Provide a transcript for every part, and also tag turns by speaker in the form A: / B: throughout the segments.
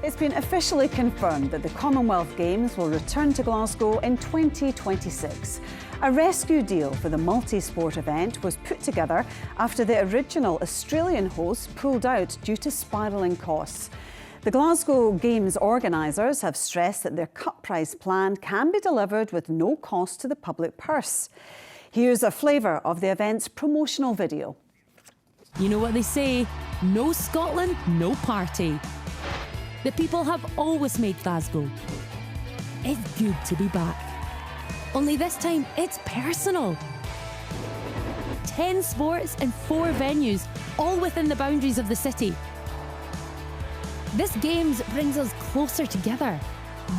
A: It's been officially confirmed that the Commonwealth Games will return to Glasgow in 2026. A rescue deal for the multi-sport event was put together after the original Australian hosts pulled out due to spiralling costs. The Glasgow Games organisers have stressed that their cut price plan can be delivered with no cost to the public purse. Here's a flavour of the event's promotional video.
B: You know what they say, no Scotland, no party. The people have always made Glasgow. It's good to be back. Only this time, it's personal. 10 sports and 4 venues, all within the boundaries of the city. This Games brings us closer together,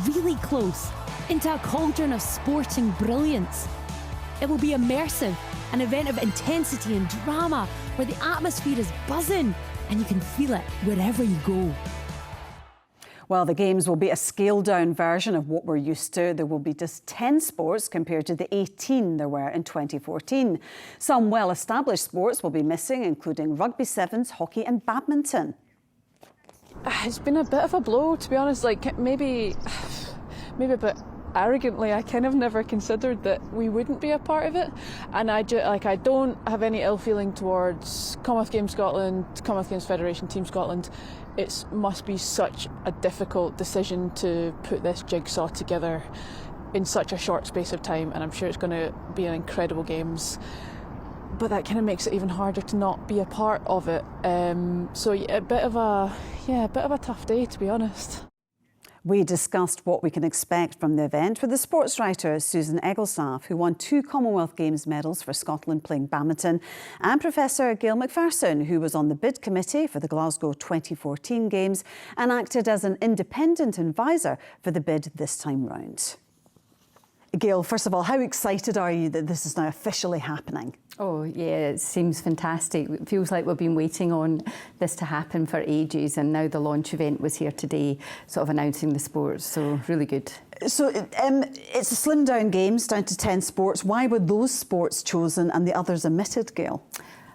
B: really close, into a cauldron of sporting brilliance. It will be immersive, an event of intensity and drama, where the atmosphere is buzzing and you can feel it wherever you go.
A: Well, the Games will be a scaled-down version of what we're used to. There will be just 10 sports compared to the 18 there were in 2014. Some well-established sports will be missing, including rugby sevens, hockey and badminton.
C: It's been a bit of a blow, to be honest. Maybe a bit arrogantly, I kind of never considered that we wouldn't be a part of it, and I don't have any ill feeling towards Commonwealth Games Scotland, Commonwealth Games Federation, Team Scotland. It must be such a difficult decision to put this jigsaw together in such a short space of time, and I'm sure it's going to be an incredible Games. But that kind of makes it even harder to not be a part of it. So a bit of a tough day, to be honest.
A: We discussed what we can expect from the event with the sportswriter Susan Egelstaff, who won 2 Commonwealth Games medals for Scotland playing badminton, and Professor Gayle McPherson, who was on the bid committee for the Glasgow 2014 Games and acted as an independent advisor for the bid this time round. Gayle, first of all, how excited are you that this is now officially happening?
D: Oh yeah, it seems fantastic. It feels like we've been waiting on this to happen for ages, and now the launch event was here today, sort of announcing the sports, so really good.
A: So it's a slimmed down Games, down to 10 sports. Why were those sports chosen and the others omitted, Gayle?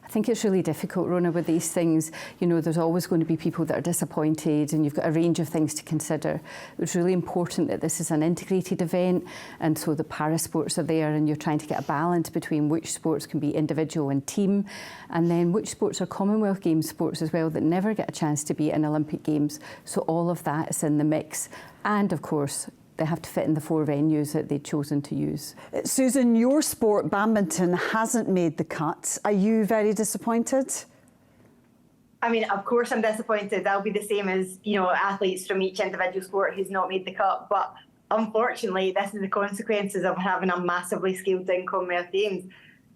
D: I think it's really difficult, Rona, with these things. You know, there's always going to be people that are disappointed, and you've got a range of things to consider. It was really important that this is an integrated event, and so the para-sports are there, and you're trying to get a balance between which sports can be individual and team, and then which sports are Commonwealth Games sports as well that never get a chance to be in Olympic Games. So all of that is in the mix. And of course, they have to fit in the 4 venues that they've chosen to use.
A: Susan, your sport, badminton, hasn't made the cut. Are you very disappointed?
E: I mean, of course I'm disappointed. I'll be the same as, athletes from each individual sport who's not made the cut. But unfortunately, this is the consequences of having a massively scaled down Commonwealth Games.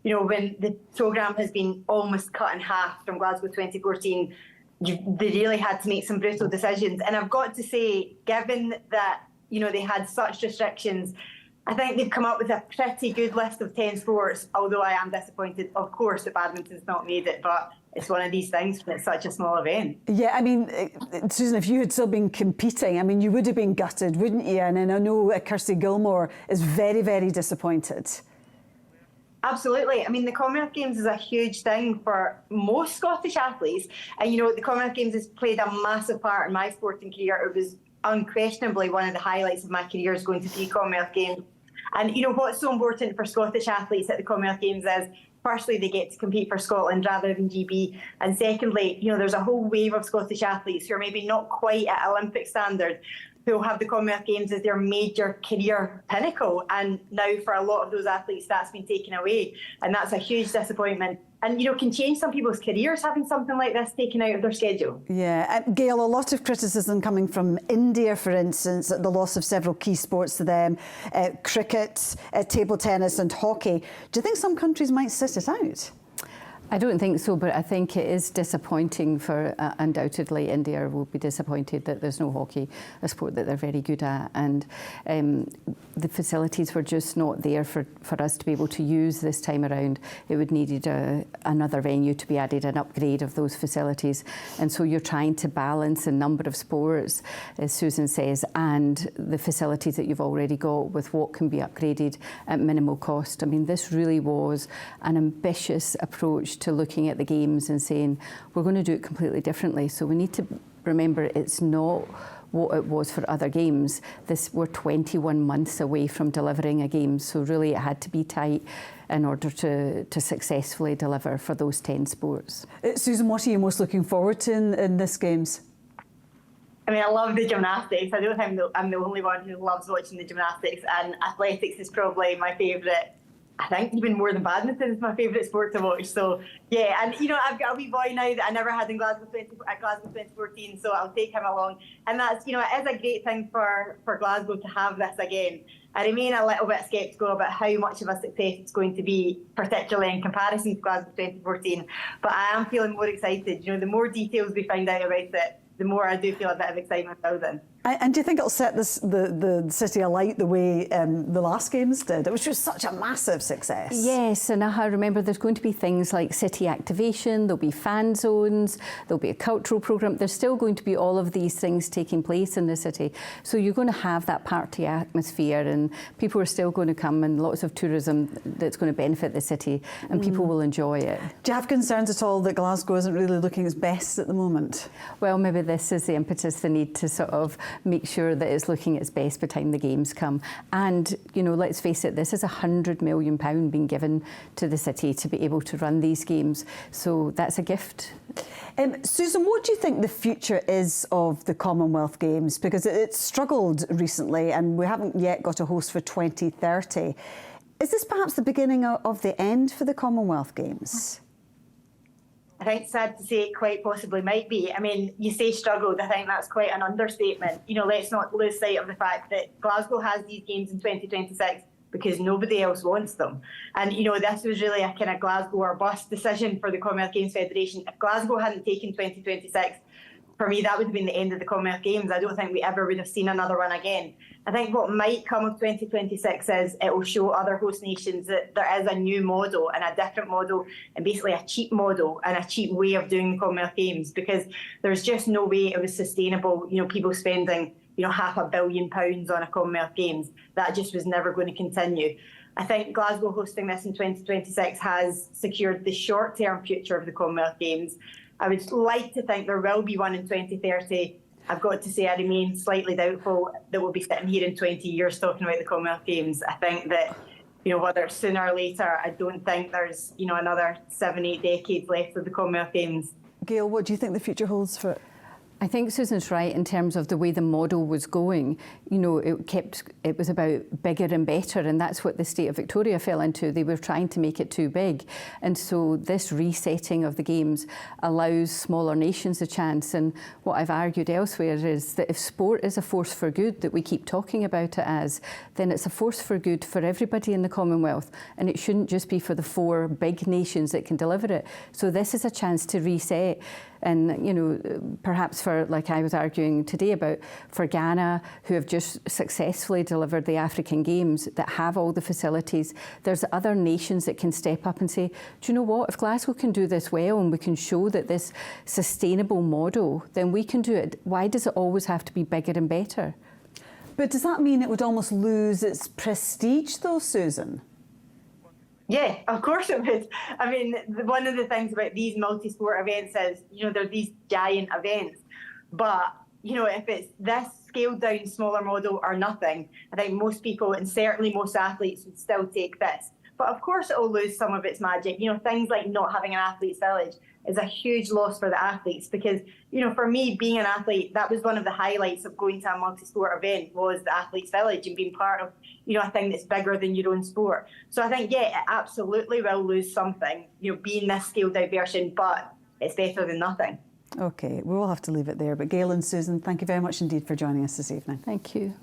E: When the programme has been almost cut in half from Glasgow 2014, they really had to make some brutal decisions. And I've got to say, given that they had such restrictions, I think they've come up with a pretty good list of 10 sports, although I am disappointed, of course, that badminton's not made it, but it's one of these things when it's such a small event. Yeah,
A: I mean, Susan, if you had still been competing, I mean, you would have been gutted, wouldn't you? And I know Kirsty Gilmore is very, very disappointed.
E: Absolutely. I mean, the Commonwealth Games is a huge thing for most Scottish athletes. And, the Commonwealth Games has played a massive part in my sporting career. It was unquestionably one of the highlights of my career is going to be Commonwealth Games. And what's so important for Scottish athletes at the Commonwealth Games is, firstly, they get to compete for Scotland rather than GB, and secondly, there's a whole wave of Scottish athletes who are maybe not quite at Olympic standard who'll have the Commonwealth Games as their major career pinnacle, and now for a lot of those athletes that's been taken away, and that's a huge disappointment. And, can change some people's careers having something like this taken out of their schedule.
A: Yeah, Gayle, a lot of criticism coming from India, for instance, at the loss of several key sports to them, cricket, table tennis and hockey. Do you think some countries might sit it out?
D: I don't think so, but I think it is disappointing for, undoubtedly, India will be disappointed that there's no hockey, a sport that they're very good at, and the facilities were just not there for us to be able to use this time around. It would needed another venue to be added, an upgrade of those facilities, and so you're trying to balance a number of sports, as Susan says, and the facilities that you've already got with what can be upgraded at minimal cost. I mean, this really was an ambitious approach to looking at the Games and saying, we're going to do it completely differently. So we need to remember it's not what it was for other games. We're 21 months away from delivering a game, so really it had to be tight in order to successfully deliver for those 10 sports.
A: Susan, what are you most looking forward to in this Games?
E: I mean, I love the gymnastics. I don't think I'm the only one who loves watching the gymnastics, and athletics is probably my favourite. I think even more than badminton is my favourite sport to watch. So yeah, and you know, I've got a wee boy now that I never had in Glasgow 2014, so I'll take him along. And that's, you know, it is a great thing for Glasgow to have this again. I remain a little bit sceptical about how much of a success it's going to be, particularly in comparison to Glasgow 2014. But I am feeling more excited. You know, the more details we find out about it, the more I do feel a bit of excitement building.
A: And do you think it'll set the city alight the way the last Games did? It was just such a massive success.
D: Yes, and I remember there's going to be things like city activation, there'll be fan zones, there'll be a cultural programme. There's still going to be all of these things taking place in the city. So you're going to have that party atmosphere, and people are still going to come, and lots of tourism that's going to benefit the city, and people will enjoy it.
A: Do you have concerns at all that Glasgow isn't really looking its best at the moment?
D: Well, maybe this is the impetus, the need to sort of make sure that it's looking its best by the time the Games come. And, you know, let's face it, this is £100 million being given to the city to be able to run these Games. So that's a gift.
A: Susan, what do you think the future is of the Commonwealth Games? Because it's struggled recently and we haven't yet got a host for 2030. Is this perhaps the beginning of the end for the Commonwealth Games?
E: I think sad to say it quite possibly might be. I mean, you say struggled, I think that's quite an understatement. You know, let's not lose sight of the fact that Glasgow has these games in 2026 because nobody else wants them. And, you know, this was really a kind of Glasgow or bust decision for the Commonwealth Games Federation. If Glasgow hadn't taken 2026, for me, that would have been the end of the Commonwealth Games. I don't think we ever would have seen another one again. I think what might come of 2026 is it will show other host nations that there is a new model and a different model, and basically a cheap model and a cheap way of doing the Commonwealth Games, because there's just no way it was sustainable, you know, people spending, you know, £500 million on a Commonwealth Games. That just was never going to continue. I think Glasgow hosting this in 2026 has secured the short-term future of the Commonwealth Games. I would like to think there will be one in 2030. I've got to say I remain slightly doubtful that we'll be sitting here in 20 years talking about the Commonwealth Games. I think that, you know, whether it's sooner or later, I don't think there's, you know, another 7-8 decades left of the Commonwealth Games.
A: Gayle, what do you think the future holds for it?
D: I think Susan's right in terms of the way the model was going. You know, it was about bigger and better, and that's what the state of Victoria fell into. They were trying to make it too big. And so this resetting of the Games allows smaller nations a chance. And what I've argued elsewhere is that if sport is a force for good, that we keep talking about it as, then it's a force for good for everybody in the Commonwealth. And it shouldn't just be for the 4 big nations that can deliver it. So this is a chance to reset. And, you know, perhaps for, like I was arguing today about, for Ghana, who have just successfully delivered the African Games, that have all the facilities, there's other nations that can step up and say, do you know what, if Glasgow can do this well and we can show that this sustainable model, then we can do it. Why does it always have to be bigger and better?
A: But does that mean it would almost lose its prestige though, Susan?
E: Yeah, of course it would. I mean, one of the things about these multi-sport events is, you know, they're these giant events. But, you know, if it's this scaled down, smaller model or nothing, I think most people, and certainly most athletes, would still take this. But of course it will lose some of its magic. You know, things like not having an athletes' village is a huge loss for the athletes, because, you know, for me, being an athlete, that was one of the highlights of going to a multi-sport event, was the athletes' village and being part of, you know, a thing that's bigger than your own sport. So I think, yeah, it absolutely will lose something, you know, being this scaled down version, but it's better than nothing.
A: OK, we will have to leave it there. But Gayle and Susan, thank you very much indeed for joining us this evening.
D: Thank you.